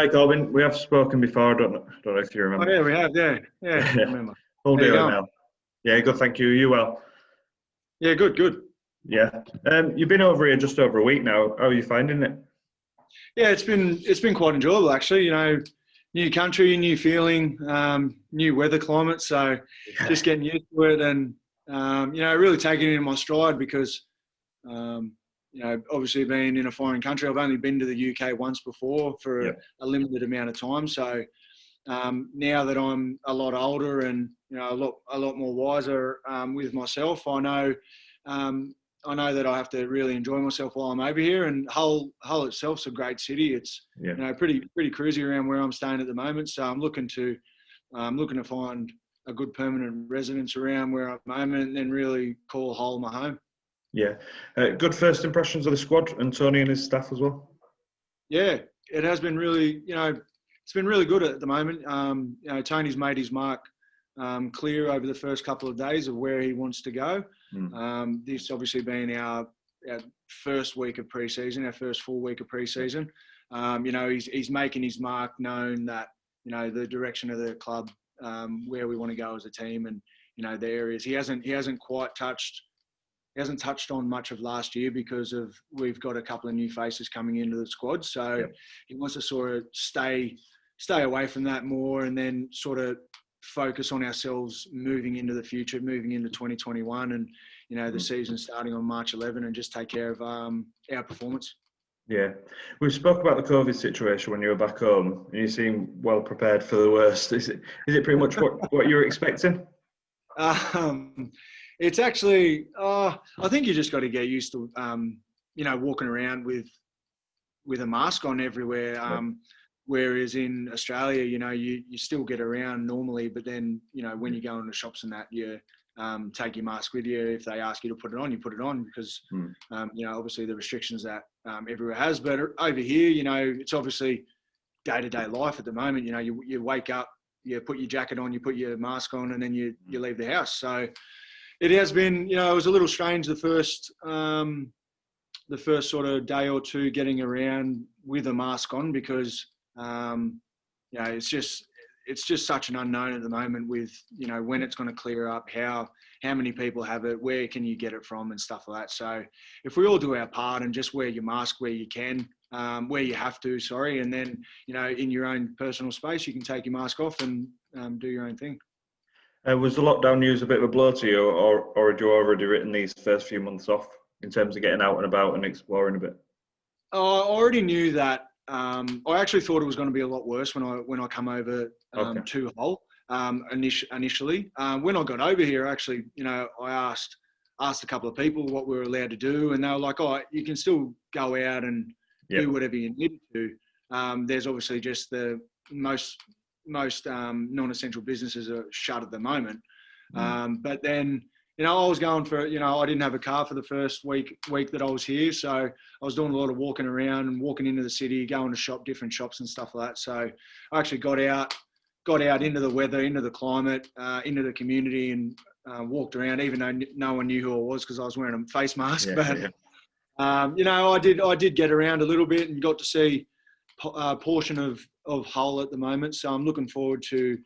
Hi, Korbin. We have spoken before. I don't know if you Oh remember. yeah, we have. Yeah, yeah. I Yeah. remember. All How you dealing going? now. Yeah, good. Thank you. You well? Yeah, good, good. Yeah. You've been over here just over a week now. How are you finding it? Yeah, it's been quite enjoyable actually. New country, new feeling, new weather climate. So Yeah. just getting used to it and really taking it in my stride because um, obviously being in a foreign country, I've only been to the UK once before for Yeah. a limited amount of time. So now that I'm a lot older and a lot more wiser with myself, um, I know that I have to really enjoy myself while I'm over here. And Hull itself's a great city. It's Yeah. pretty cruisy around where I'm staying at the moment. So I'm looking to find a good permanent residence around where I'm at the moment, and then really call Hull my home. Yeah. Good first impressions of the squad and Tony and his staff as well. Yeah, it has been really, it's been really good at the moment. Tony's made his mark clear over the first couple of days of where he wants to go. Mm. This obviously being our first week of pre-season, our first full week of pre-season. He's making his mark known that, the direction of the club, where we want to go as a team and, the areas. He hasn't touched on much of last year because we've got a couple of new faces coming into the squad. So Yeah. he wants to sort of stay away from that more and then sort of focus on ourselves moving into the future, moving into 2021 and, the Mm. season starting on March 11 and just take care of our performance. Yeah. We spoke about the COVID situation when you were back home, and you seem well prepared for the worst. Is it pretty much what you were expecting? Um, it's actually, I think you just got to get used to, walking around with a mask on everywhere. Yeah. Whereas in Australia, you still get around normally, but then, when you go into shops and that, you take your mask with you. If they ask you to put it on, you put it on because, Mm. obviously the restrictions that everywhere has. But over here, it's obviously day-to-day life at the moment. You wake up, you put your jacket on, you put your mask on, and then you leave the house. So it has been, it was a little strange the first sort of day or two getting around with a mask on because it's just such an unknown at the moment with when it's going to clear up, how many people have it, where can you get it from and stuff like that. So if we all do our part and just wear your mask where you can, where you have to, and then in your own personal space you can take your mask off and do your own thing. Was the lockdown news a bit of a blow to you, or had you already written these first few months off in terms of getting out and about and exploring a bit? I already knew that. I actually thought it was going to be a lot worse when I come over Okay. to Hull initially. When I got over here, actually, I asked a couple of people what we were allowed to do, and they were like, "Oh, you can still go out and Yeah. do whatever you need to." There's obviously just the most non-essential businesses are shut at the moment. Mm. But then, I was going for, I didn't have a car for the first week that I was here. So I was doing a lot of walking around and walking into the city, going to different shops and stuff like that. So I actually got out into the weather, into the climate, into the community and walked around, even though no one knew who I was because I was wearing a face mask. Yeah. But, Yeah. I did get around a little bit and got to see a portion of Hull at the moment. So I'm looking forward to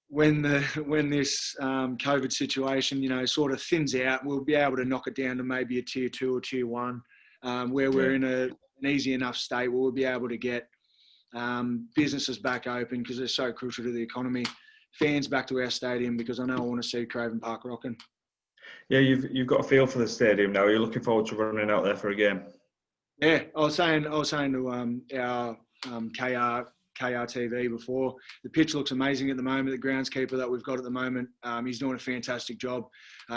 when this COVID situation, sort of thins out, we'll be able to knock it down to maybe a tier 2 or tier 1, where we're in an easy enough state where we'll be able to get businesses back open because they're so crucial to the economy, fans back to our stadium because I know I want to see Korbin Park rocking. Yeah, you've got a feel for the stadium now. You're looking forward to running out there for a game. Yeah, I was saying to our KRTV before, the pitch looks amazing at the moment. The groundskeeper that we've got at the moment, he's doing a fantastic job.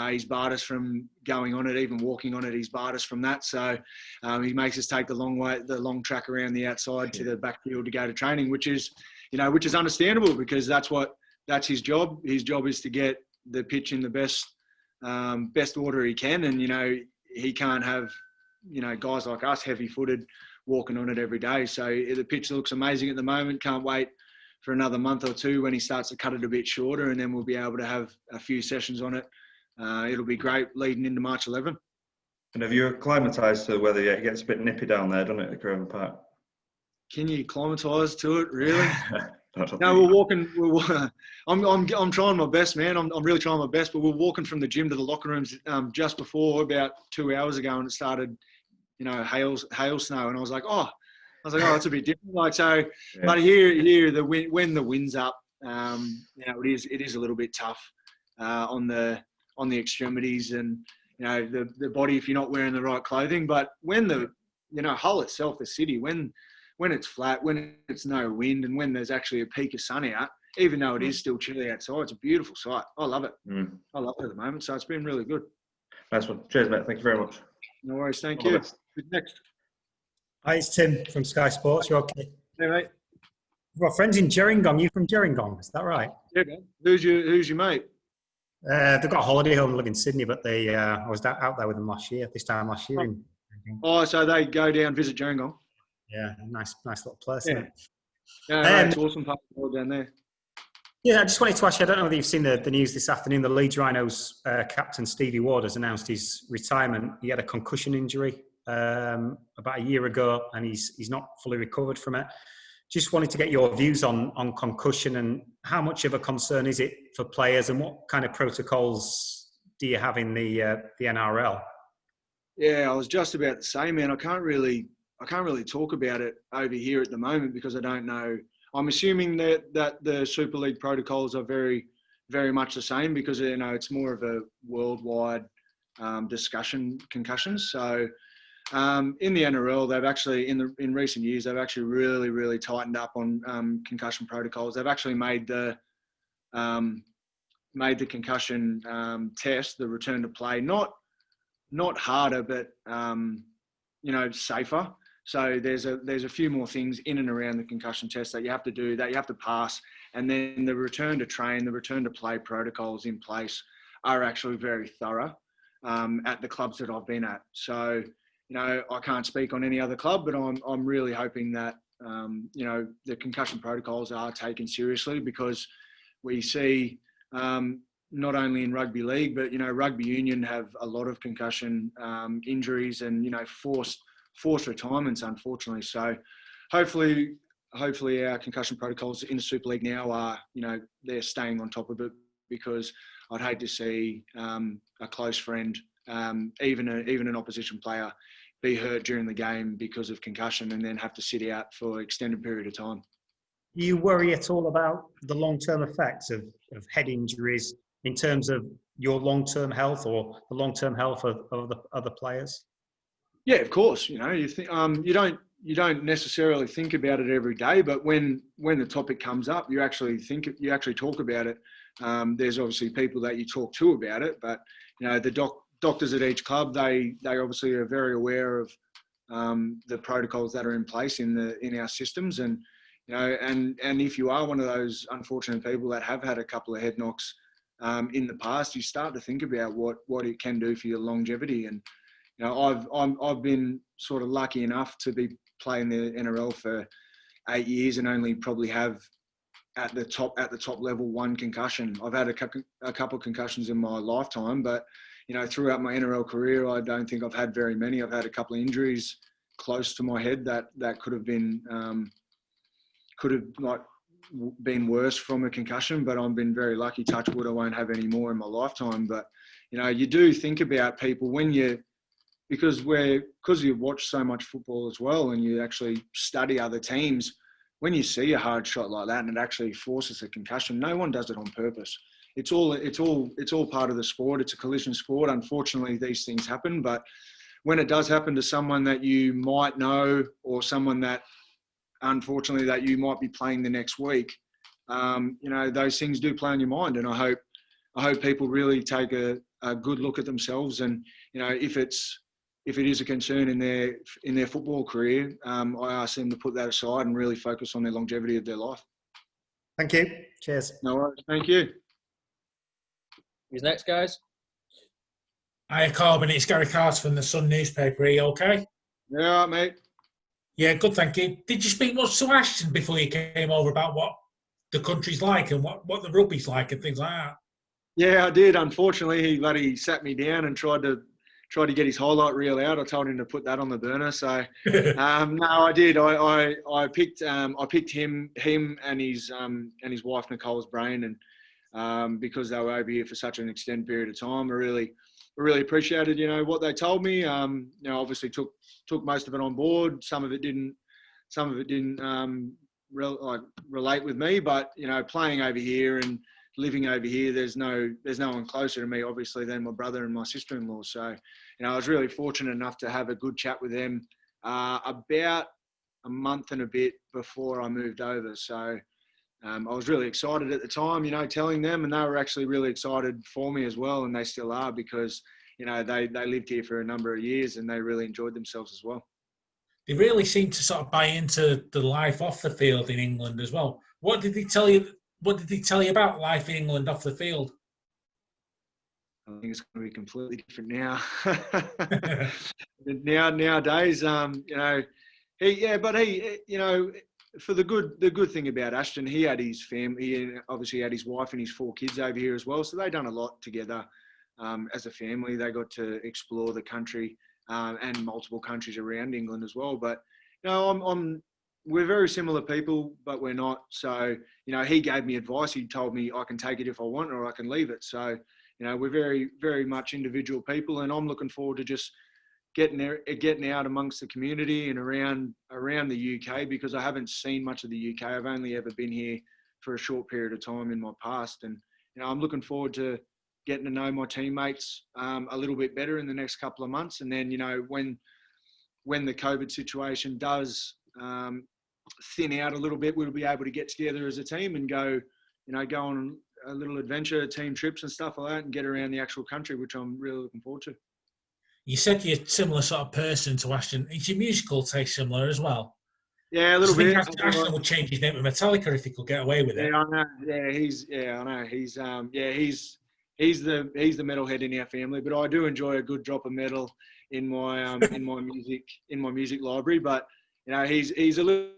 He's barred us from going on it, even walking on it. He's barred us from that. So he makes us take the long track around the outside to the backfield to go to training, which is understandable because that's his job. His job is to get the pitch in the best order he can, and he can't have guys like us, heavy-footed, walking on it every day. So the pitch looks amazing at the moment. Can't wait for another month or two when he starts to cut it a bit shorter, and then we'll be able to have a few sessions on it. It'll be great leading into March 11. And have you acclimatised to the weather yet? It gets a bit nippy down there, doesn't it, at Korbin Park? can you acclimatise to it, really? Not No, we're walking. I'm trying my best, man. I'm really trying my best. But we're walking from the gym to the locker rooms just before about 2 hours ago, and it started, hail snow, and I was like, oh, it's a bit different. Like so, Yeah. but here the wind, when the wind's up, it is a little bit tough on the extremities and the body if you're not wearing the right clothing. But when the Hull itself, the city, when it's flat, when it's no wind, and when there's actually a peak of sun out, even though it is still chilly outside, it's a beautiful sight. I love it. I love it at the moment. So it's been really good. Nice one. Cheers, mate. Thank you very much. No worries. Thank you. Who's next? Hi, it's Tim from Sky Sports. You okay? Hey, mate. We've got friends in Gerringong. You from Gerringong? Is that right? Yeah, man. Who's your mate? They've got a holiday home, live in Sydney, but I was out there with them this time last year. Oh, so they go down visit Gerringong. Yeah, nice little place. Yeah, Isn't it? Yeah, it's awesome part of the world down there. Yeah, I just wanted to ask you, I don't know whether you've seen the news this afternoon. The Leeds Rhinos captain Stevie Ward has announced his retirement. He had a concussion injury about a year ago, and he's not fully recovered from it. Just wanted to get your views on concussion and how much of a concern is it for players, and what kind of protocols do you have in the NRL? Yeah, I was just about to say, man, I can't really talk about it over here at the moment because I don't know. I'm assuming that the Super League protocols are very, very much the same because it's more of a worldwide discussion, concussions. So in the NRL, they've actually in recent years they've actually really, really tightened up on concussion protocols. They've actually made the concussion test, the return to play, not harder, but safer. So there's a few more things in and around the concussion test that you have to do, that you have to pass, and then the return to train, the return to play protocols in place are actually very thorough at the clubs that I've been at. So I can't speak on any other club, but I'm really hoping that the concussion protocols are taken seriously, because we see not only in rugby league, but rugby union have a lot of concussion injuries and forced retirements, unfortunately. So hopefully our concussion protocols in the Super League now are they're staying on top of it, because I'd hate to see a close friend, even an opposition player, be hurt during the game because of concussion and then have to sit out for an extended period of time. Do you worry at all about the long-term effects of head injuries in terms of your long-term health or the long-term health of the other players? Yeah, of course. You think you don't necessarily think about it every day, but when the topic comes up, you actually talk about it. There's obviously people that you talk to about it, but the doctors at each club, they obviously are very aware of the protocols that are in place in our systems, and and if you are one of those unfortunate people that have had a couple of head knocks in the past, you start to think about what it can do for your longevity. And I've been sort of lucky enough to be playing the NRL for 8 years and only probably have at the top level one concussion. I've had a couple of concussions in my lifetime, but throughout my NRL career, I don't think I've had very many. I've had a couple of injuries close to my head that could have been worse from a concussion, but I've been very lucky. Touch wood, I won't have any more in my lifetime. But you do think about people because you watch so much football as well, and you actually study other teams. When you see a hard shot like that and it actually forces a concussion, no one does it on purpose. It's all part of the sport. It's a collision sport. Unfortunately, these things happen. But when it does happen to someone that you might know, or someone that unfortunately that you might be playing the next week, those things do play on your mind. And I hope people really take a good look at themselves. And if it is a concern in their football career, I ask them to put that aside and really focus on their longevity of their life. Thank you. Cheers. No worries. Thank you. Who's next, guys? Hi, Korbin. It's Gary Carter from the Sun newspaper. Are you okay? Yeah, all right, mate. Yeah, good, thank you. Did you speak much to Ashton before you came over about what the country's like and what the rugby's like and things like that? Yeah, I did. Unfortunately, he sat me down and tried to tried to get his highlight reel out. I told him to put that on the burner. So no, I did. I picked him and his wife Nicole's brain, and because they were over here for such an extended period of time, I really appreciated what they told me. Obviously took most of it on board. Some of it didn't relate with me, but playing over here and living over here, there's no one closer to me obviously than my brother and my sister-in-law. So I was really fortunate enough to have a good chat with them about a month and a bit before I moved over. So I was really excited at the time, telling them, and they were actually really excited for me as well, and they still are, because they lived here for a number of years and they really enjoyed themselves as well. They really seem to sort of buy into the life off the field in England as well. What did he tell you? What did he tell you about life in England off the field? I think it's going to be completely different now. Nowadays, for the good thing about Ashton, he had his family. He obviously had his wife and his 4 kids over here as well. So they done a lot together as a family. They got to explore the country and multiple countries around England as well. But we're very similar people, but we're not. So he gave me advice. He told me I can take it if I want, or I can leave it. So we're very, very much individual people, and I'm looking forward to just getting out amongst the community and around the UK, because I haven't seen much of the UK. I've only ever been here for a short period of time in my past, and I'm looking forward to getting to know my teammates a little bit better in the next couple of months. And then when the COVID situation does thin out a little bit, we'll be able to get together as a team and go on a little adventure, team trips and stuff like that, and get around the actual country, which I'm really looking forward to. You said you're a similar sort of person to Ashton. Is your musical taste similar as well? Yeah, a little bit. I think Ashton would change his name to Metallica if he could get away with it. Yeah, I know. Yeah, I know. He's the metalhead in our family, but I do enjoy a good drop of metal in my music library. But he's a little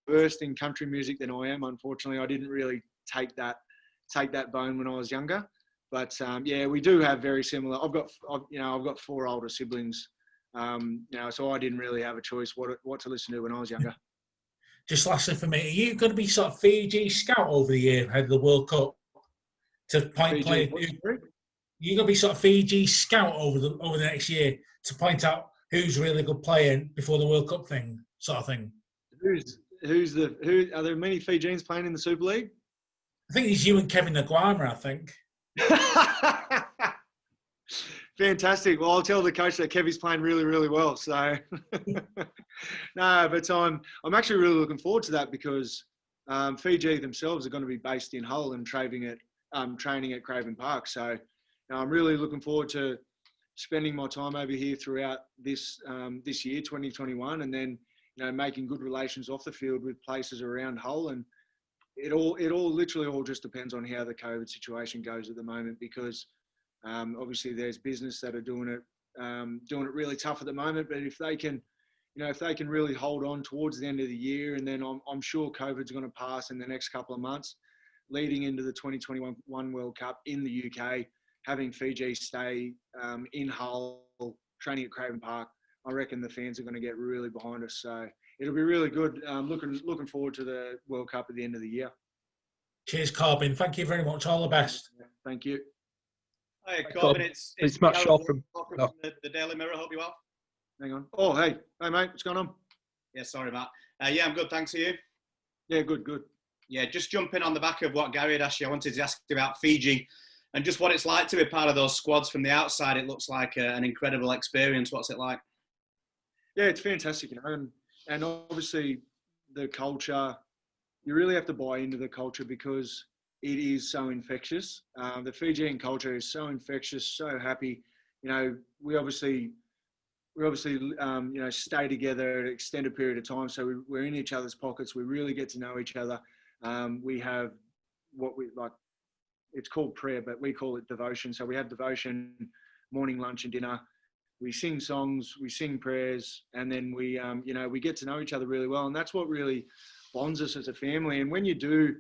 versed in country music than I am. Unfortunately, I didn't really take that bone when I was younger. But we do have very similar. I've got 4 older siblings, so I didn't really have a choice what to listen to when I was younger. Just lastly for me, are you going to be sort of Fiji scout over the year ahead of the World Cup to point play? You're going to be sort of Fiji scout over the next year to point out who's really good playing before the World Cup thing, sort of thing. Who are there many Fijians playing in the Super League? I think it's you and Kevin Naguama, I think. Fantastic. Well, I'll tell the coach that Kevy's playing really, really well. So, no, but I'm actually really looking forward to that, because Fiji themselves are going to be based in Hull and training at Korbin Park. So, I'm really looking forward to spending my time over here throughout this year, 2021, and then making good relations off the field with places around Hull. And it all literally all just depends on how the COVID situation goes at the moment, because obviously there's business that are doing it really tough at the moment. But if they can really hold on towards the end of the year, and then I'm sure COVID's going to pass in the next couple of months, leading into the 2021 World Cup in the UK, having Fiji stay in Hull, training at Korbin Park, I reckon the fans are going to get really behind us. So it'll be really good. Looking forward to the World Cup at the end of the year. Cheers, Korbin. Thank you very much. All the best. Thank you. Hi, Korbin. It's Matt Shaw from the Daily Mirror. Hope you're well. Hang on. Oh, hey, mate. What's going on? Yeah, sorry, Matt. I'm good. Thanks to you. Yeah, good. Yeah, just jumping on the back of what Gary had asked you, I wanted to ask you about Fiji and just what it's like to be part of those squads from the outside. It looks like an incredible experience. What's it like? Yeah, it's fantastic, and obviously the culture, you really have to buy into the culture because it is so infectious. The Fijian culture is so infectious, so happy. We obviously stay together an extended period of time, so we're in each other's pockets. We really get to know each other. We have what we like. It's called prayer, but we call it devotion. So we have devotion, morning, lunch, and dinner. We sing songs, we sing prayers, and then we get to know each other really well. And that's what really bonds us as a family. And when you do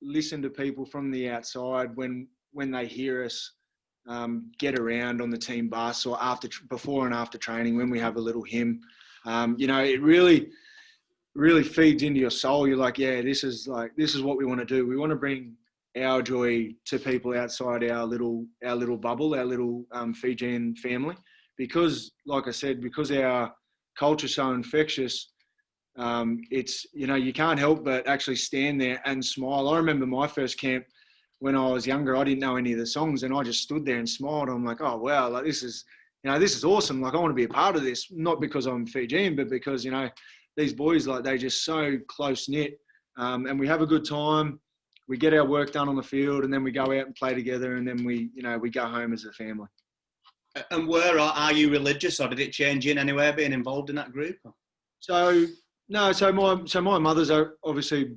listen to people from the outside, when they hear us get around on the team bus or before and after training when we have a little hymn. It really feeds into your soul. You're like, yeah, this is what we want to do. We want to bring our joy to people outside our little bubble, our little Fijian family, because, like I said, because our culture's so infectious. It's, you can't help but actually stand there and smile. I remember my first camp when I was younger. I didn't know any of the songs, and I just stood there and smiled. I'm like, oh wow, like this is awesome. Like I want to be a part of this, not because I'm Fijian, but because these boys, like, they're just so close knit, and we have a good time. We get our work done on the field, and then we go out and play together, and then we go home as a family. And are you religious, or did it change in any way being involved in that group? So my mother's obviously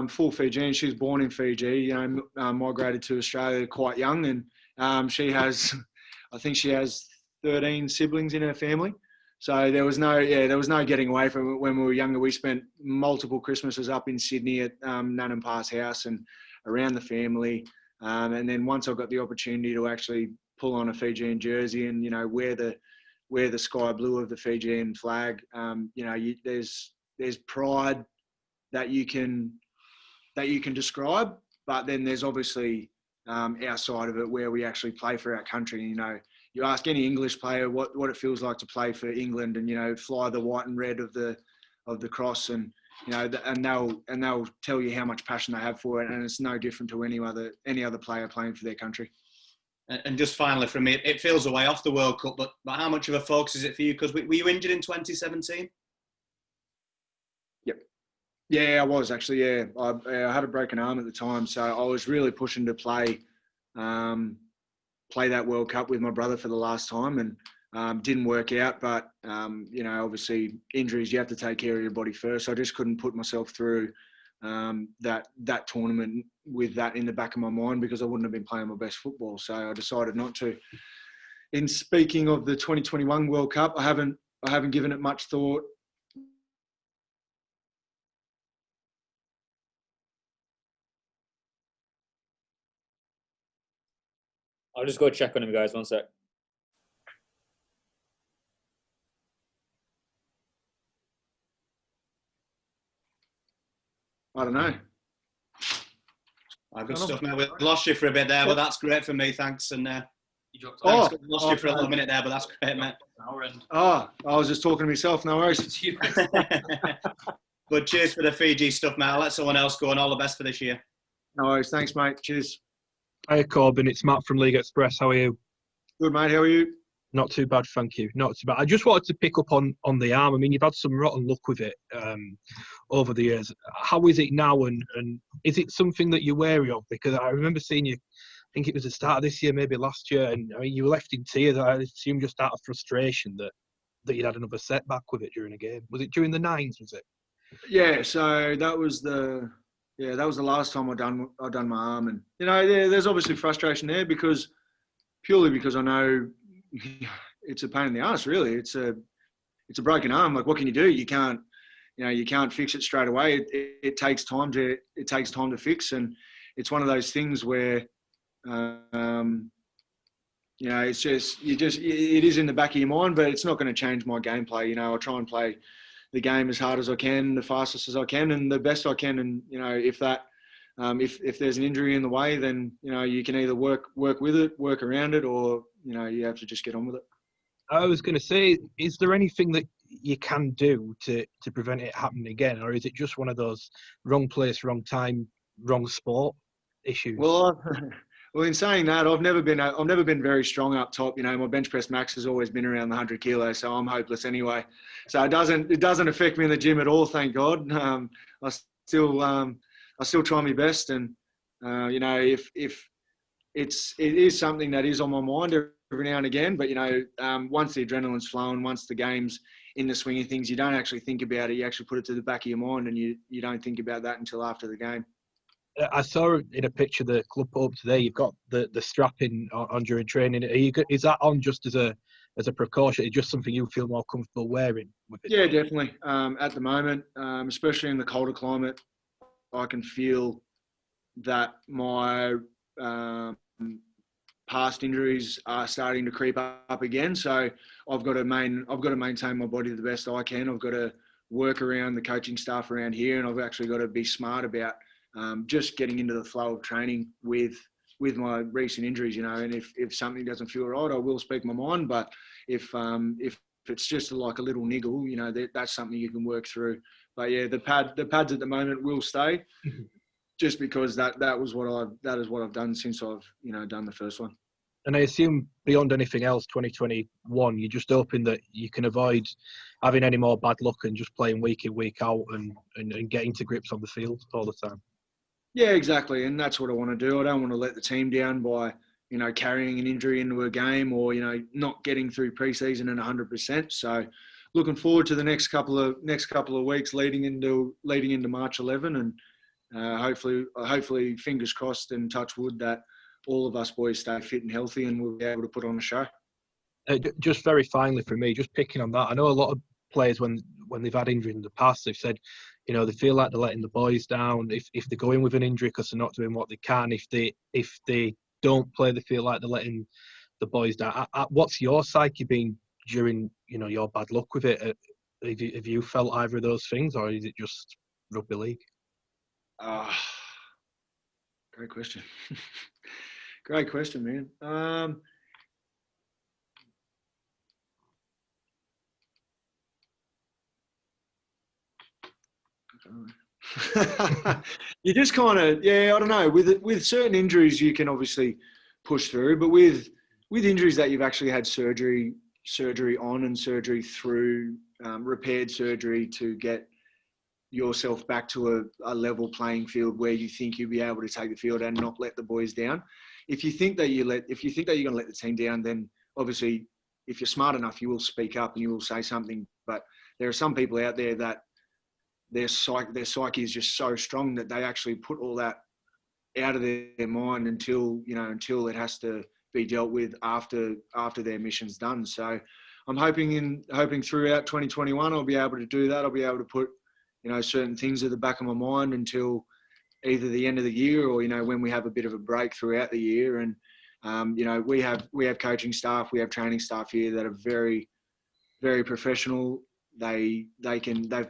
full Fijian. She was born in Fiji. Migrated to Australia quite young, and she has 13 siblings in her family. So there was no getting away from it when we were younger. We spent multiple Christmases up in Sydney at Nan and Pa's house and around the family. And then once I got the opportunity to actually pull on a Fijian jersey and wear the sky blue of the Fijian flag, there's pride that you can describe, but then there's obviously our side of it where we actually play for our country. You ask any English player what it feels like to play for England and fly the white and red of the cross, and and they'll tell you how much passion they have for it, and it's no different to any other player playing for their country. And just finally from me, it feels a way off the World Cup, but how much of a focus is it for you? Because were you injured in 2017? Yep. Yeah, I was actually. Yeah, I had a broken arm at the time, so I was really pushing to play that World Cup with my brother for the last time, and didn't work out. But obviously injuries, you have to take care of your body first. I just couldn't put myself through that tournament with that in the back of my mind, because I wouldn't have been playing my best football. So I decided not to. In speaking of the 2021 World Cup, I haven't given it much thought. I'll just go check on him, guys. One sec. I don't know. Good stuff, mate. We lost you for a bit there, but that's great for me. Thanks. And lost you for a little minute there, but that's great, mate. I was just talking to myself. No worries. But cheers for the Fiji stuff, mate. I'll let someone else go, and all the best for this year. No worries. Thanks, mate. Cheers. Hi, Korbin. It's Matt from League Express. How are you? Good, mate. How are you? Not too bad, thank you. Not too bad. I just wanted to pick up on the arm. I mean, you've had some rotten luck with it over the years. How is it now, and is it something that you're wary of? Because I remember seeing you, I think it was the start of this year, maybe last year, and I mean, you were left in tears. I assume just out of frustration that you'd had another setback with it during a game. Was it during the nines, was it? Yeah, so that was the last time I done my arm, and there's obviously frustration there purely because I know it's a pain in the ass. Really, it's a broken arm. Like, what can you do? You can't fix it straight away. It takes time to fix, and it's one of those things where it's just it is in the back of your mind, but it's not going to change my gameplay. I try and play the game as hard as I can, the fastest as I can, and the best I can. And if there's an injury in the way, then you can either work with it, work around it, or you have to just get on with it. I was going to say, is there anything that you can do to prevent it happening again, or is it just one of those wrong place, wrong time, wrong sport issues? Well, in saying that, I've never been very strong up top. My bench press max has always been around the 100 kilos, so I'm hopeless anyway. So it doesn't affect me in the gym at all, thank God. I still try my best, and if it is something that is on my mind every now and again. But once the adrenaline's flowing, once the game's in the swing of things, you don't actually think about it. You actually put it to the back of your mind, and you don't think about that until after the game. I saw in a picture the club put up today. You've got the strapping on during training. Is that on just as a precaution? Is it just something you feel more comfortable wearing with it? Yeah, definitely. At the moment, especially in the colder climate, I can feel that my past injuries are starting to creep up again. So I've got to maintain my body the best I can. I've got to work around the coaching staff around here, and I've actually got to be smart about just getting into the flow of training with my recent injuries, you know. And if something doesn't feel right, I will speak my mind. But if it's just like a little niggle, you know, that's something you can work through. But yeah, the pads at the moment will stay, just because that is what I've done since I've, you know, done the first one. And I assume beyond anything else, 2021, you're just hoping that you can avoid having any more bad luck and just playing week in, week out and getting to grips on the field all the time. Yeah, exactly. And that's what I want to do. I don't want to let the team down by, you know, carrying an injury into a game or, you know, not getting through preseason at 100%. So looking forward to the next couple of weeks leading into March 11, and hopefully fingers crossed and touch wood that all of us boys stay fit and healthy and we'll be able to put on a show. Just very finally for me, just picking on that, I know a lot of players when they've had injury in the past, they've said, you know, they feel like they're letting the boys down if they go in with an injury because they're not doing what they can. If they don't play, they feel like they're letting the boys down. What's your psyche been during, you know, your bad luck with it? Have you felt either of those things, or is it just rugby league? Great question. Great question, man. You just kind of, yeah, I don't know. With certain injuries, you can obviously push through, but with injuries that you've actually had surgery on and surgery through, repaired surgery to get yourself back to a level playing field where you think you'll be able to take the field and not let the boys down. If you think that you're going to let the team down, then obviously, if you're smart enough, you will speak up and you will say something. But there are some people out there that their psyche is just so strong that they actually put all that out of their mind until it has to be dealt with after their mission's done. So I'm hoping throughout 2021 I'll be able to do that. I'll be able to put, you know, certain things at the back of my mind until either the end of the year or, you know, when we have a bit of a break throughout the year. And you know, we have coaching staff, we have training staff here that are very, very professional. They've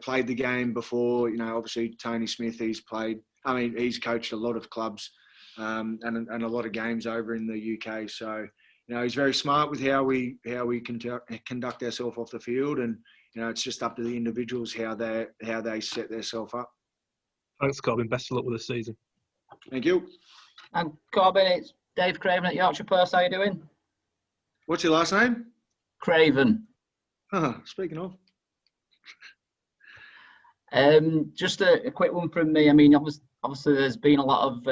played the game before. You know, obviously Tony Smith, he's coached a lot of clubs and a lot of games over in the UK. So, you know, he's very smart with how we conduct ourselves off the field, and, you know, it's just up to the individuals how they set themselves up. Thanks, Korbin. Best of luck with the season. Thank you. And Korbin, it's Dave Craven at Yorkshire Post. How you doing? What's your last name? Craven. Speaking of. Just a quick one from me. I mean, obviously there's been a lot of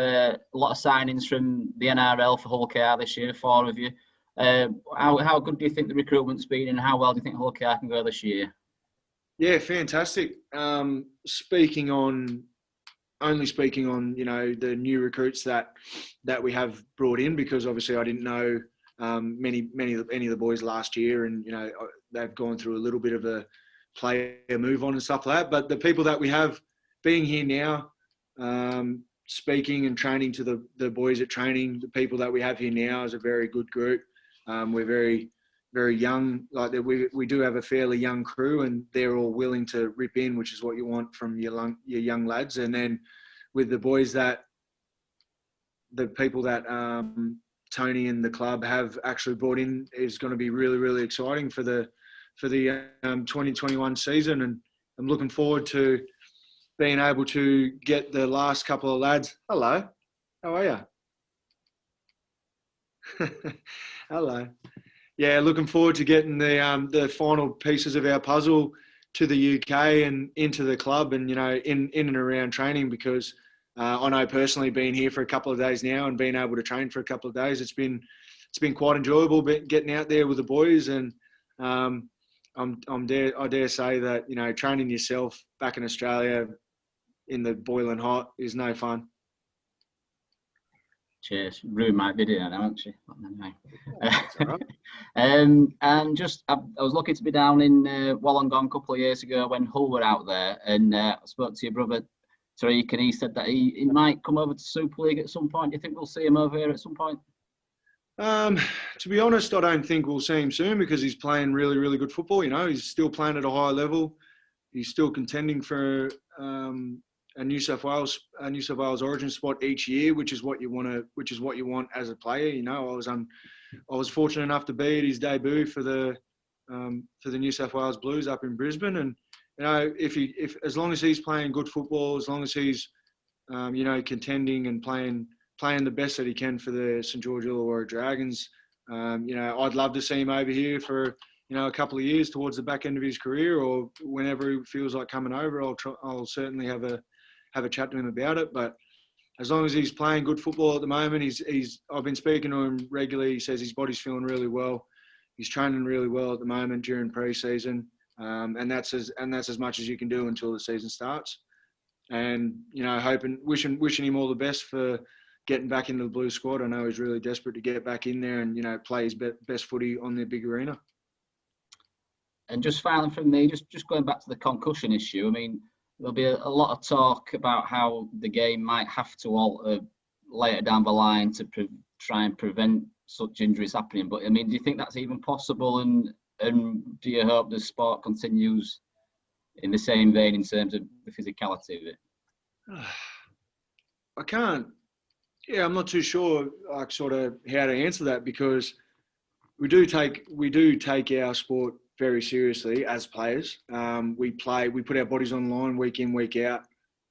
signings from the NRL for Hull KR this year, 4 of you. How good do you think the recruitment's been, and how well do you think Hull KR can go this year? Yeah, fantastic. Speaking on, you know, the new recruits that we have brought in, because obviously I didn't know any of the boys last year, and, you know, they've gone through a little bit of a player move on and stuff like that. But the people that we have being here now, speaking and training to the boys at training, the people that we have here now is a very good group. We're very, very young. Like, we do have a fairly young crew, and they're all willing to rip in, which is what you want from your young lads. And then with the boys the people that Tony and the club have actually brought in is going to be really, really exciting for the 2021 season. And I'm looking forward to being able to get the last couple of lads. Hello, how are you? Hello. Yeah, looking forward to getting the final pieces of our puzzle to the UK and into the club, and, you know, in and around training, because I know personally, being here for a couple of days now and being able to train for a couple of days, it's been quite enjoyable getting out there with the boys. And I dare say that, you know, training yourself back in Australia in the boiling hot is no fun. Cheers. Ruined my video now, haven't she? And just, I was lucky to be down in Wollongong a couple of years ago when Hull were out there, and I spoke to your brother Tariq, and he said that he might come over to Super League at some point. Do you think we'll see him over here at some point? To be honest, I don't think we'll see him soon because he's playing really, really good football. You know, he's still playing at a high level. He's still contending for a New South Wales origin spot each year, which is what you want as a player. You know, I was fortunate enough to be at his debut for the New South Wales Blues up in Brisbane, and you know, if as long as he's playing good football, as long as he's you know, contending and playing the best that he can for the St George Illawarra Dragons, you know, I'd love to see him over here for, you know, a couple of years towards the back end of his career, or whenever he feels like coming over. I'll certainly have a chat to him about it. But as long as he's playing good football at the moment, I've been speaking to him regularly. He says his body's feeling really well. He's training really well at the moment during pre-season, and that's as much as you can do until the season starts. And you know, wishing him all the best for getting back into the Blue squad. I know he's really desperate to get back in there and, you know, play his best footy on the big arena. And just finally from me, just going back to the concussion issue, I mean, there'll be a lot of talk about how the game might have to alter later down the line to try and prevent such injuries happening. But I mean, do you think that's even possible? And do you hope the sport continues in the same vein in terms of the physicality of it? I can't. Yeah, I'm not too sure, like, sort of how to answer that, because we do take our sport very seriously as players. We put our bodies on the line week in, week out,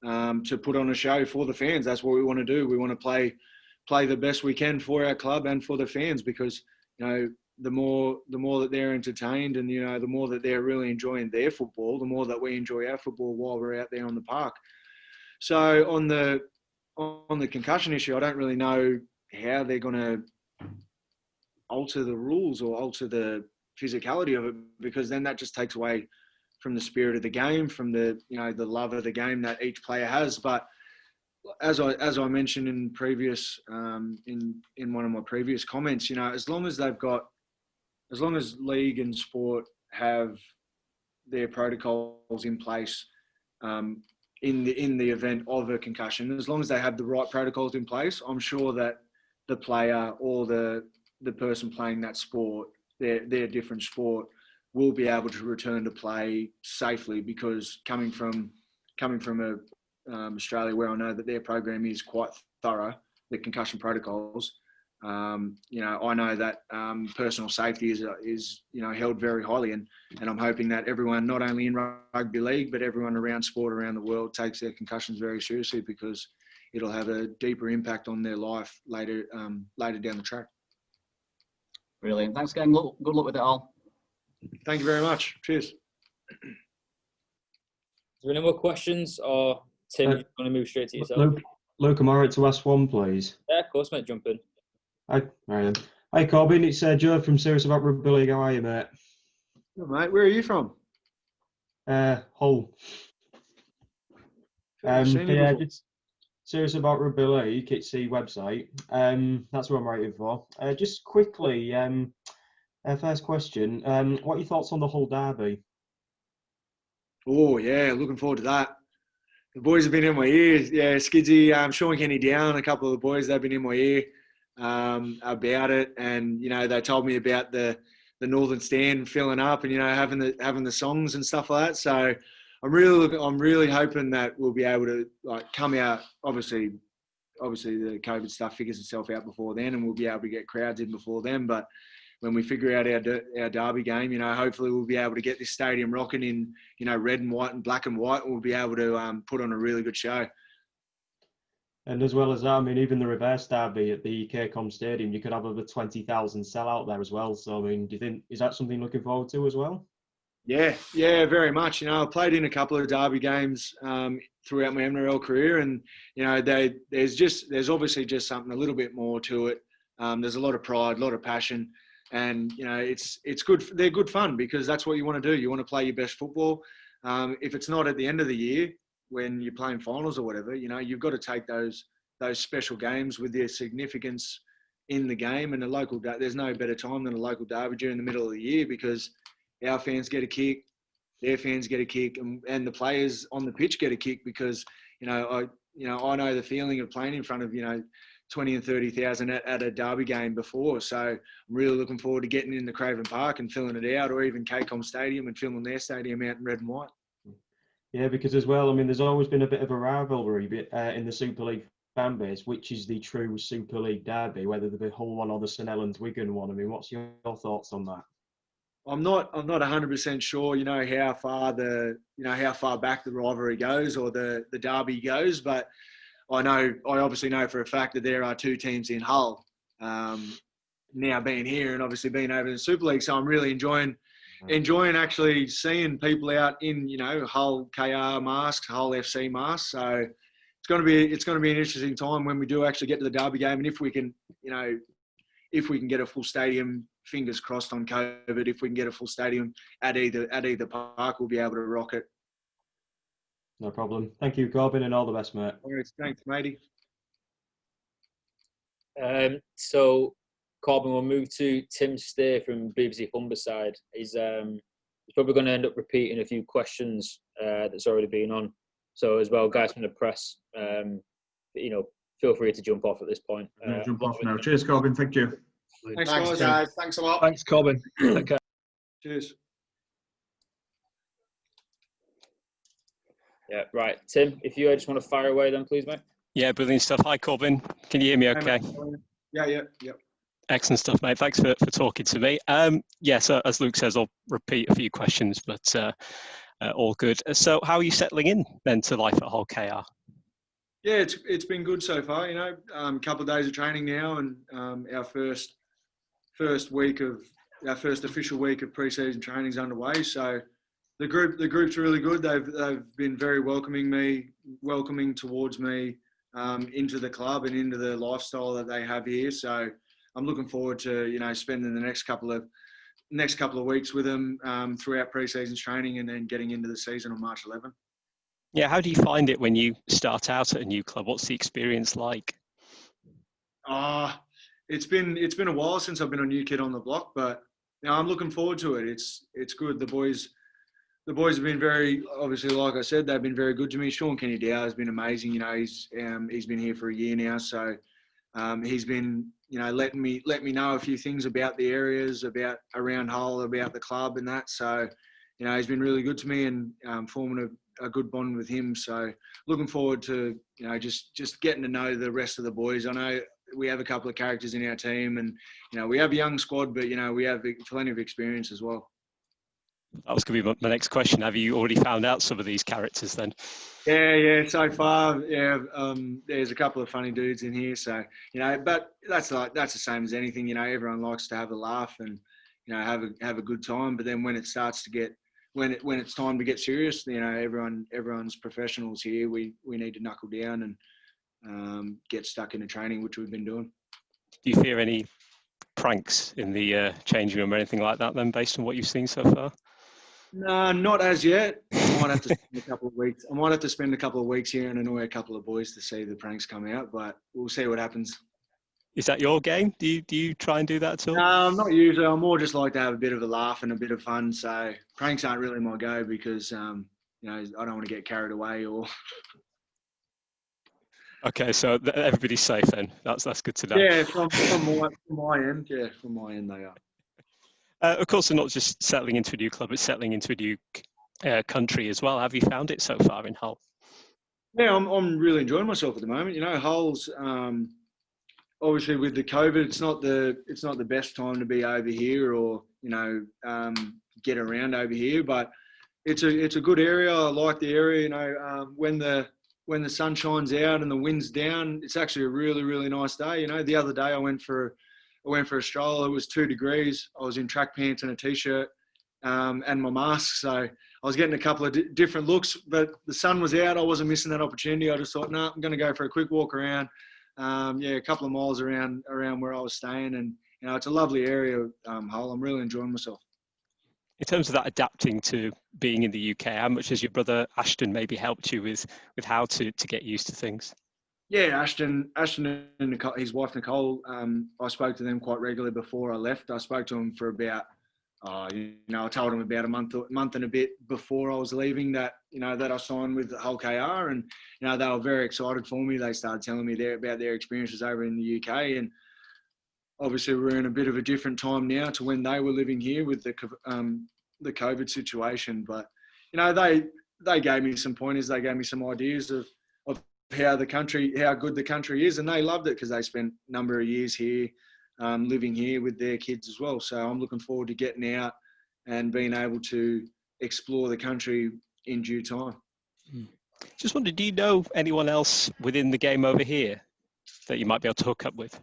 to put on a show for the fans. That's what we want to do. We want to play the best we can for our club and for the fans, because, you know, the more that they're entertained and, you know, the more that they're really enjoying their football, the more that we enjoy our football while we're out there on the park. So on the concussion issue, I don't really know how they're going to alter the rules or alter the physicality of it, because then that just takes away from the spirit of the game, from the, you know, the love of the game that each player has. But as I mentioned in previous in one of my previous comments, you know, as long as league and sport have their protocols in place, in the event of a concussion, as long as they have the right protocols in place, I'm sure that the player or the person playing that sport, their different sport, will be able to return to play safely. Because coming from Australia, where I know that their program is quite thorough, the concussion protocols, you know, I know that personal safety is you know, held very highly, and I'm hoping that everyone, not only in rugby league but everyone around sport around the world, takes their concussions very seriously, because it'll have a deeper impact on their life later down the track. Brilliant. Thanks again. Good luck with it all. Thank you very much. Cheers. Is there any more questions, or Tim, you want to move straight to yourself? Luke, am I right to ask one, please? Yeah, of course, mate. Jump in. Hi, Ryan. Hi, Korbin. It's Joe from Serious About Rugby League. How are you, mate? Good, mate. Where are you from? Hull. Yeah, just Serious About Rugby League. It's the website. That's what I'm writing for. Just quickly, first question. What are your thoughts on the Hull derby? Oh, yeah, looking forward to that. The boys have been in my ear. Yeah, Skidsy, Sean Kenny Down, a couple of the boys, they've been in my ear about it. And, you know, they told me about the Northern Stand filling up and, you know, having the songs and stuff like that. So I'm really hoping that we'll be able to, like, come out. Obviously the COVID stuff figures itself out before then, and we'll be able to get crowds in before then. But when we figure out our derby game, you know, hopefully we'll be able to get this stadium rocking in, you know, red and white and black and white, and we'll be able to put on a really good show. And as well as that, I mean, even the reverse derby at the KCOM Stadium, you could have over 20,000 sell out there as well. So, I mean, do you think, is that something you're looking forward to as well? Yeah, very much. You know, I played in a couple of derby games throughout my NRL career, and, you know, there's obviously just something a little bit more to it. There's a lot of pride, a lot of passion. And, you know, it's good. They're good fun, because that's what you want to do. You want to play your best football. If it's not at the end of the year when you're playing finals or whatever, you know, you've got to take those special games with their significance in the game. And there's no better time than a local derby during the middle of the year, because our fans get a kick, their fans get a kick, and the players on the pitch get a kick, because, you know, I know the feeling of playing in front of, you know, 20 and 30,000 at a derby game before. So I'm really looking forward to getting into Craven Park and filling it out, or even KCOM Stadium and filling their stadium out in red and white. Yeah, because as well, I mean, there's always been a bit of a rivalry in the Super League fan base, which is the true Super League derby, whether the Hull one or the St Helens Wigan one. I mean, what's your thoughts on that? I'm not 100% sure, how far back the rivalry goes or the derby goes, but I obviously know for a fact that there are two teams in Hull now being here and obviously being over in the Super League. So I'm really enjoying actually seeing people out in, Hull KR masks, Hull FC masks. So it's going to be an interesting time when we do actually get to the derby game, and if we can get a full stadium, fingers crossed on COVID, if we can get a full stadium at either park, we'll be able to rock it. No problem. Thank you, Korbin, and all the best, mate. Thanks, matey. So, Korbin, we'll move to Tim Stay from BBC Humberside. He's probably going to end up repeating a few questions that's already been on. So, as well, guys from the press, feel free to jump off at this point. Jump off now. Cheers, Korbin. Thank you. Thanks, guys. Thanks a lot. Thanks, Korbin. Take care. Cheers. Yeah, right. Tim, if you just want to fire away then, please, mate. Yeah, brilliant stuff. Hi, Korbin. Can you hear me okay? Yeah. Excellent stuff, mate. Thanks for talking to me. So as Luke says, I'll repeat a few questions, but all good. So how are you settling in then to life at Hull KR? Yeah, it's been good so far. A couple of days of training now, and our first official week of pre-season training is underway. So the group's really good. They've been very welcoming towards me into the club and into the lifestyle that they have here. So I'm looking forward to spending the next couple of weeks with them throughout pre-season training and then getting into the season on March 11. Yeah, how do you find it when you start out at a new club? What's the experience like? It's been a while since I've been a new kid on the block, but I'm looking forward to it. It's good. The boys have been very, obviously, like I said, they've been very good to me. Sean Kenny Dow has been amazing. He's been here for a year now, so he's been letting me know a few things about the areas, about around Hull, about the club and that. So he's been really good to me and forming a good bond with him. So looking forward to just getting to know the rest of the boys. I know we have a couple of characters in our team, and we have a young squad, but we have plenty of experience as well. That was going to be my next question. Have you already found out some of these characters then? Yeah. So far, there's a couple of funny dudes in here. So but that's the same as anything. Everyone likes to have a laugh and have a good time. But then when it starts to get when it's time to get serious, everyone's professionals here. We need to knuckle down and get stuck into training, which we've been doing. Do you fear any pranks in the changing room or anything like that then, based on what you've seen so far? No, not as yet. I might have to spend a couple of weeks. I might have to spend a couple of weeks here and annoy a couple of boys to see the pranks come out, but we'll see what happens. Is that your game? Do you try and do that at all? No, not usually. I more just like to have a bit of a laugh and a bit of fun. So pranks aren't really my go because I don't want to get carried away or. Okay, so everybody's safe then. That's good to know. Yeah, from my end. Yeah, from my end they are. Of course, they're not just settling into a new club; it's settling into a new country as well. Have you found it so far in Hull? Yeah, I'm really enjoying myself at the moment. Hull's obviously with the COVID, it's not the best time to be over here or get around over here, but it's a good area. I like the area. When the sun shines out and the wind's down, it's actually a really, really nice day. The other day I went for a stroll. It was 2 degrees. I was in track pants and a t-shirt and my mask. So I was getting a couple of different looks, but the sun was out. I wasn't missing that opportunity. I just thought, no, I'm going to go for a quick walk around. A couple of miles around where I was staying. And, it's a lovely area, Hull. I'm really enjoying myself. In terms of that adapting to being in the UK, how much has your brother Ashton maybe helped you with how to get used to things? Yeah, Ashton and Nicole, his wife Nicole, I spoke to them quite regularly before I left. I spoke to them for about I told them about a month and a bit before I was leaving that, that I signed with Hull KR, and, they were very excited for me. They started telling me about their experiences over in the UK, and obviously we're in a bit of a different time now to when they were living here with the COVID situation. But, they gave me some pointers. They gave me some ideas of how good the country is, and they loved it because they spent a number of years here, living here with their kids as well. So I'm looking forward to getting out and being able to explore the country in due time. Just wondered, do you know anyone else within the game over here that you might be able to hook up with?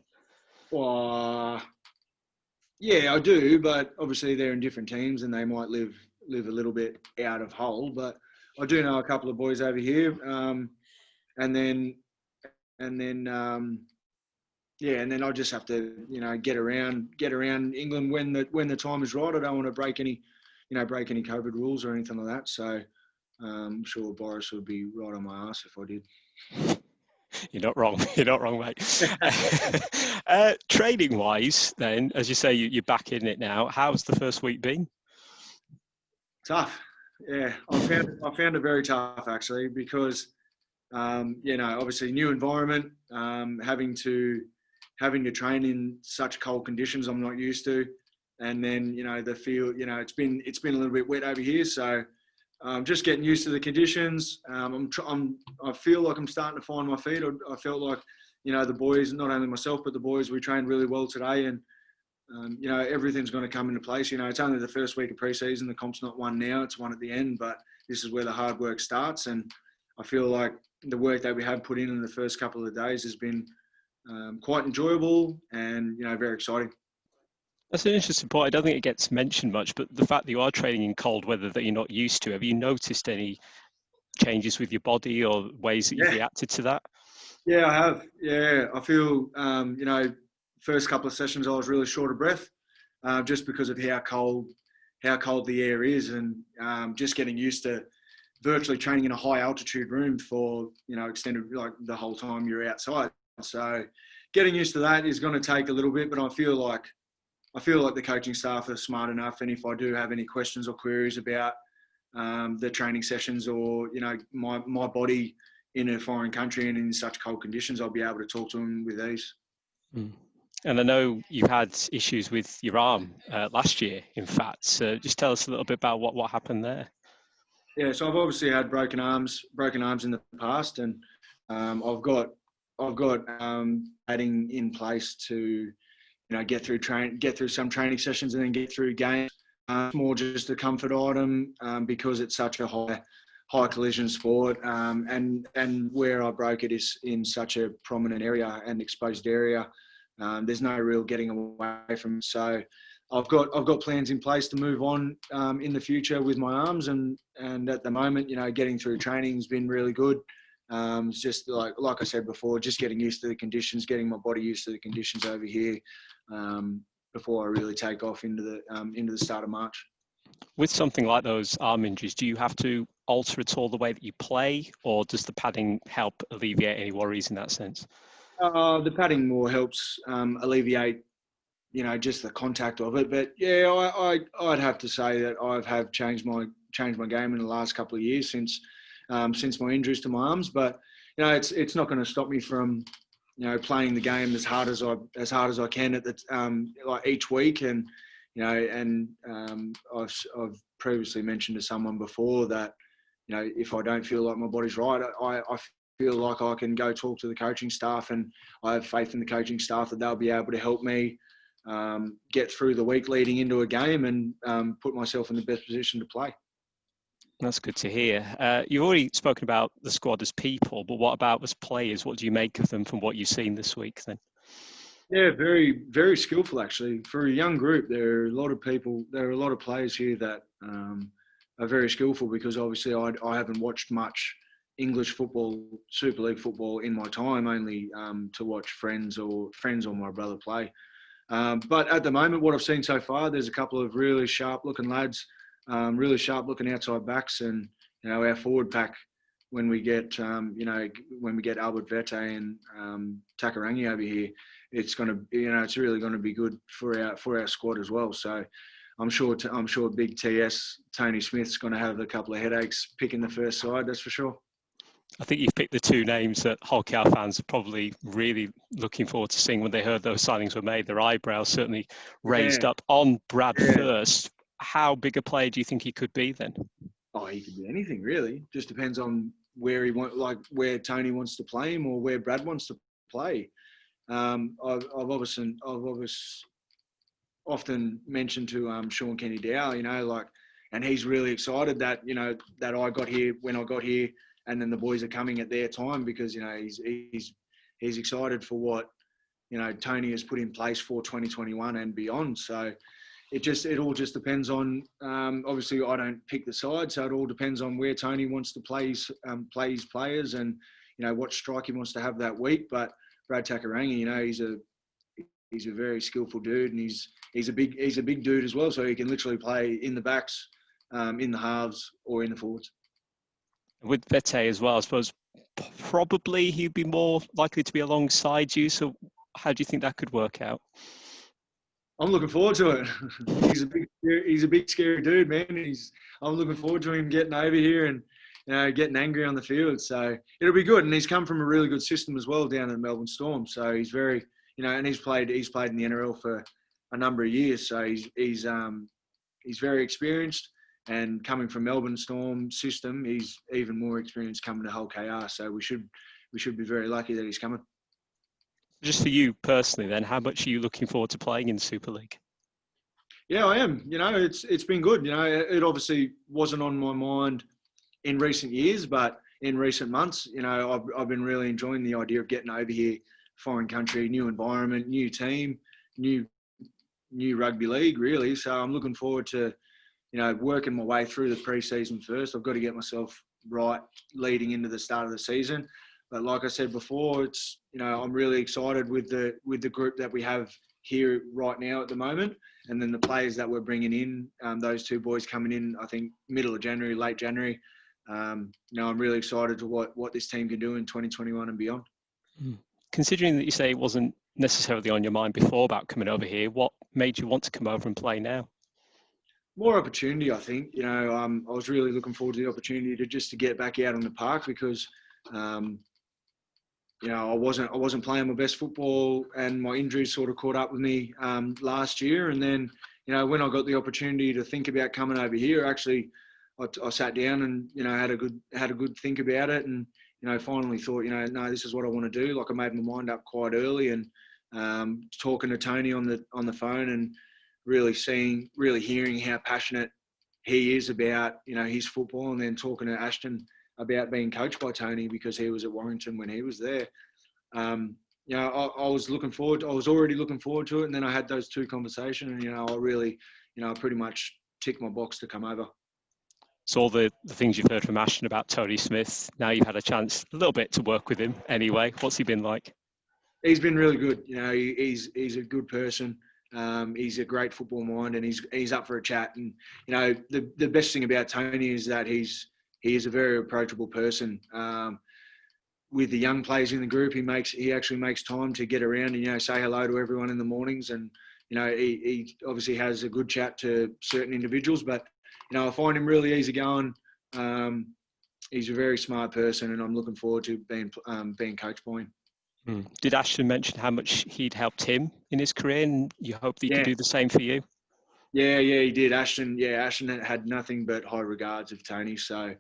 Yeah, I do, but obviously they're in different teams and they might live a little bit out of Hull. But I do know a couple of boys over here, and then I just have to, get around England when the time is right. I don't want to break any COVID rules or anything like that. So I'm sure Boris would be right on my ass if I did. You're not wrong. You're not wrong, mate. Training wise, then, as you say, you're back in it now. How's the first week been? Tough. Yeah, I found it very tough actually because, obviously new environment, having to train in such cold conditions I'm not used to, and then the field, it's been a little bit wet over here, so just getting used to the conditions. I feel like I'm starting to find my feet. I felt like the boys, not only myself but the boys, we trained really well today, and everything's going to come into place. It's only the first week of pre-season. The comp's not won now; it's won at the end. But this is where the hard work starts, and I feel like the work that we have put in the first couple of days has been quite enjoyable and very exciting. That's an interesting point. I don't think it gets mentioned much, but the fact that you are training in cold weather that you're not used to, have you noticed any changes with your body or ways that you've reacted to that? Yeah, I have. Yeah, I feel, first couple of sessions I was really short of breath, just because of how cold the air is, and just getting used to virtually training in a high altitude room for, extended, like the whole time you're outside. So getting used to that is going to take a little bit, but I feel like the coaching staff are smart enough, and if I do have any questions or queries about the training sessions or my body in a foreign country and in such cold conditions, I'll be able to talk to them with ease. And I know you had issues with your arm last year, in fact. So just tell us a little bit about what happened there. Yeah, so I've obviously had broken arms in the past, and I've got padding in place to get through some training sessions and then get through games. It's more just a comfort item because it's such a high collision sport, and where I broke it is in such a prominent area and exposed area. There's no real getting away from it. So I've got plans in place to move on in the future with my arms, and at the moment, getting through training has been really good. It's just like I said before, just getting used to the conditions, getting my body used to the conditions over here before I really take off into the start of March. With something like those arm injuries, do you have to alter at all the way that you play, or does the padding help alleviate any worries in that sense? The padding more helps alleviate, just the contact of it. But yeah, I'd have to say that I have changed my game in the last couple of years since my injuries to my arms. But it's not going to stop me from playing the game as hard as I can at like each week. And I've previously mentioned to someone before that if I don't feel like my body's right, I feel like I can go talk to the coaching staff, and I have faith in the coaching staff that they'll be able to help me get through the week leading into a game and put myself in the best position to play. That's good to hear. You've already spoken about the squad as people, but what about as players? What do you make of them from what you've seen this week then? Yeah, very, very skillful actually. For a young group, there are a lot of players here that are very skillful, because obviously I haven't watched much English football, Super League football in my time, only to watch friends or my brother play. But at the moment, what I've seen so far, there's a couple of really sharp-looking lads, really sharp-looking outside backs, and our forward pack when we get Albert Vete and Takarangi over here, it's going to it's really going to be good for our squad as well. So I'm sure Big TS Tony Smith's going to have a couple of headaches picking the first side. That's for sure. I think you've picked the two names that Hull KR fans are probably really looking forward to seeing when they heard those signings were made. Their eyebrows certainly raised up. On Brad first, how big a player do you think he could be then? Oh, he could be anything really. Just depends on where where Tony wants to play him or where Brad wants to play. I've often mentioned to Sean Kenny Dow, and he's really excited that that I got here when I got here, and then the boys are coming at their time because he's excited for what Tony has put in place for 2021 and beyond. So it all just depends on obviously I don't pick the side, so it all depends on where Tony wants to play his players and what strike he wants to have that week. But Brad Takarangi, he's a very skillful dude, and he's a big dude as well, so he can literally play in the backs, in the halves, or in the forwards. With Vete as well, I suppose probably he'd be more likely to be alongside you. So how do you think that could work out? I'm looking forward to it. He's a big scary dude, man. I'm looking forward to him getting over here and getting angry on the field. So it'll be good. And he's come from a really good system as well down in Melbourne Storm. So he's very, and he's played in the NRL for a number of years. So he's very experienced. And coming from Melbourne Storm system, he's even more experienced coming to Hull KR. So we should be very lucky that he's coming. Just for you personally, then, how much are you looking forward to playing in Super League? Yeah, I am. It's been good. It obviously wasn't on my mind in recent years, but in recent months, I've been really enjoying the idea of getting over here, foreign country, new environment, new team, new rugby league, really. So I'm looking forward to working my way through the pre-season first. I've got to get myself right leading into the start of the season. But like I said before, it's I'm really excited with the group that we have here right now at the moment, and then the players that we're bringing in. Those two boys coming in, I think middle of January, late January. I'm really excited to what this team can do in 2021 and beyond. Considering that you say it wasn't necessarily on your mind before about coming over here, what made you want to come over and play now? More opportunity, I think. I was really looking forward to the opportunity to get back out on the park because, I wasn't playing my best football, and my injuries sort of caught up with me last year. And then, when I got the opportunity to think about coming over here, actually, I sat down and had a good think about it, and finally thought, no, this is what I want to do. Like I made my mind up quite early, and talking to Tony on the phone and really hearing how passionate he is about his football, and then talking to Ashton about being coached by Tony because he was at Warrington when he was there. I was already looking forward to it, and then I had those two conversations, and I really I pretty much ticked my box to come over. So all the things you've heard from Ashton about Tony Smith, now you've had a chance a little bit to work with him anyway. What's he been like? He's been really good. He's a good person. He's a great football mind, and he's up for a chat. And the best thing about Tony is that he is a very approachable person. With the young players in the group, he actually makes time to get around and say hello to everyone in the mornings. And he obviously has a good chat to certain individuals, but I find him really easygoing. He's a very smart person, and I'm looking forward to being coached by him. Did Ashton mention how much he'd helped him in his career, and you hope that he can do the same for you? Yeah, he did. Ashton had nothing but high regards of Tony. So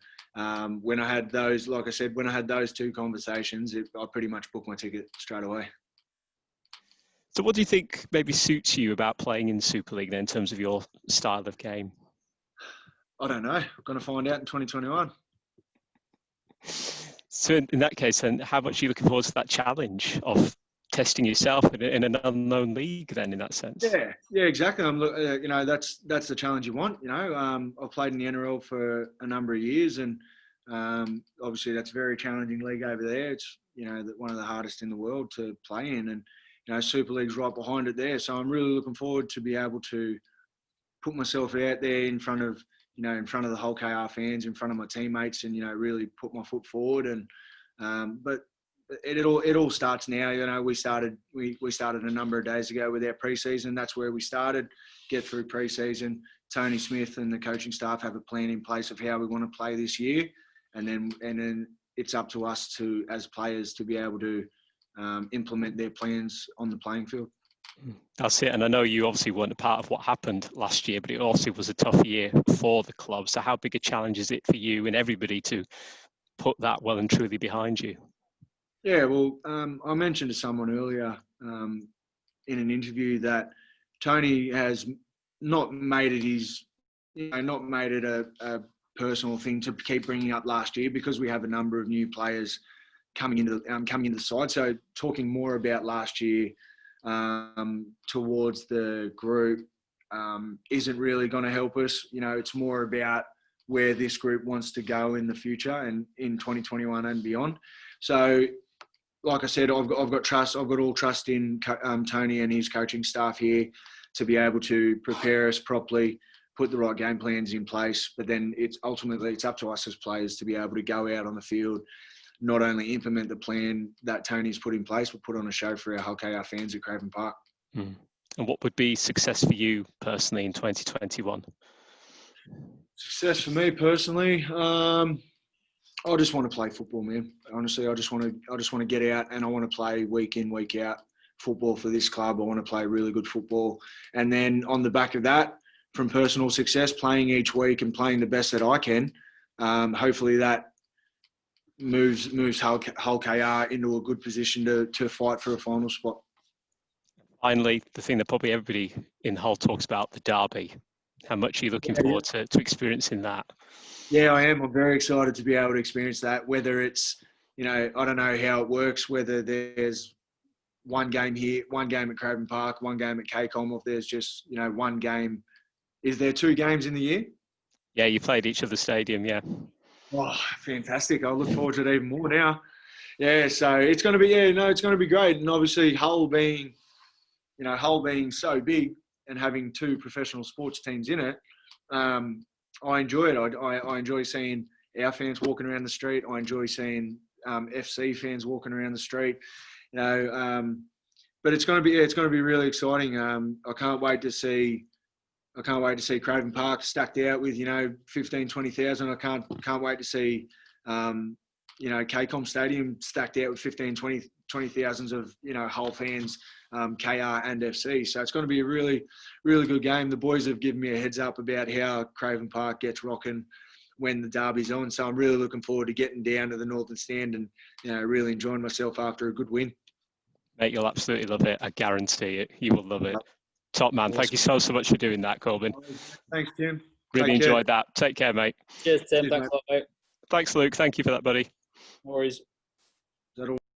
when I had those, like I said, when I had those two conversations, I pretty much booked my ticket straight away. So what do you think maybe suits you about playing in Super League then, in terms of your style of game? I don't know. I'm going to find out in 2021. So in that case, then, how much are you looking forward to that challenge of testing yourself in an unknown league? Then, in that sense, yeah, exactly. That's the challenge you want. I've played in the NRL for a number of years, and obviously that's a very challenging league over there. It's one of the hardest in the world to play in, and Super League's right behind it there. So I'm really looking forward to be able to put myself out there in front of the whole KR fans, in front of my teammates, and really put my foot forward. And but it all starts now. You know, we started a number of days ago with our pre-season. That's where we started. Get through pre-season. Tony Smith and the coaching staff have a plan in place of how we want to play this year, and then it's up to us as players to be able to implement their plans on the playing field. That's it. And I know you obviously weren't a part of what happened last year, but it also was a tough year for the club. So how big a challenge is it for you and everybody to put that well and truly behind you? Yeah, well, I mentioned to someone earlier in an interview that Tony has not made it a personal thing to keep bringing up last year, because we have a number of new players coming into the side. So talking more about last year towards the group isn't really going to help us. You know, it's more about where this group wants to go in the future and in 2021 and beyond. So, like I said, I've got trust. I've got all trust in Tony and his coaching staff here to be able to prepare us properly, put the right game plans in place. But then it's up to us as players to be able to go out on the field, not only implement the plan that Tony's put in place, but put on a show for our Hull KR fans at Korbin Park. And what would be success for you personally in 2021? Success for me personally, I just want to play football, man. Honestly, I just want to get out and I want to play week in, week out football for this club. I want to play really good football, and then on the back of that, from personal success, playing each week and playing the best that I can. Hopefully that moves Hull KR into a good position to fight for a final spot. Finally, the thing that probably everybody in Hull talks about, the derby. How much are you looking forward to experiencing that? Yeah, I am. I'm very excited to be able to experience that. Whether it's, you know, I don't know how it works, whether there's one game here, one game at Korbin Park, one game at KCOM, or if there's just, you know, one game. Is there 2 games in the year? Yeah, you played each other's stadium, yeah. Oh, fantastic. I look forward to it even more now. Yeah, so it's going to be, it's going to be great. And obviously Hull being so big and having 2 professional sports teams in it, I enjoy it. I enjoy seeing our fans walking around the street. I enjoy seeing FC fans walking around the street. You know, but it's going to be really exciting. I can't wait to see Korbin Park stacked out with 15,000, 20,000. I can't wait to see KCOM Stadium stacked out with 15,000, 20,000 of Hull fans, KR and FC. So it's going to be a really, really good game. The boys have given me a heads up about how Korbin Park gets rocking when the derby's on. So I'm really looking forward to getting down to the Northern Stand and really enjoying myself after a good win. Mate, you'll absolutely love it. I guarantee it. You will love it. Top man. Awesome. Thank you so much for doing that, Korbin. Thanks, Tim. Really enjoyed that. Take care, mate. Cheers, Tim. Thanks a lot, mate. Thanks, Luke. Thank you for that, buddy. No worries.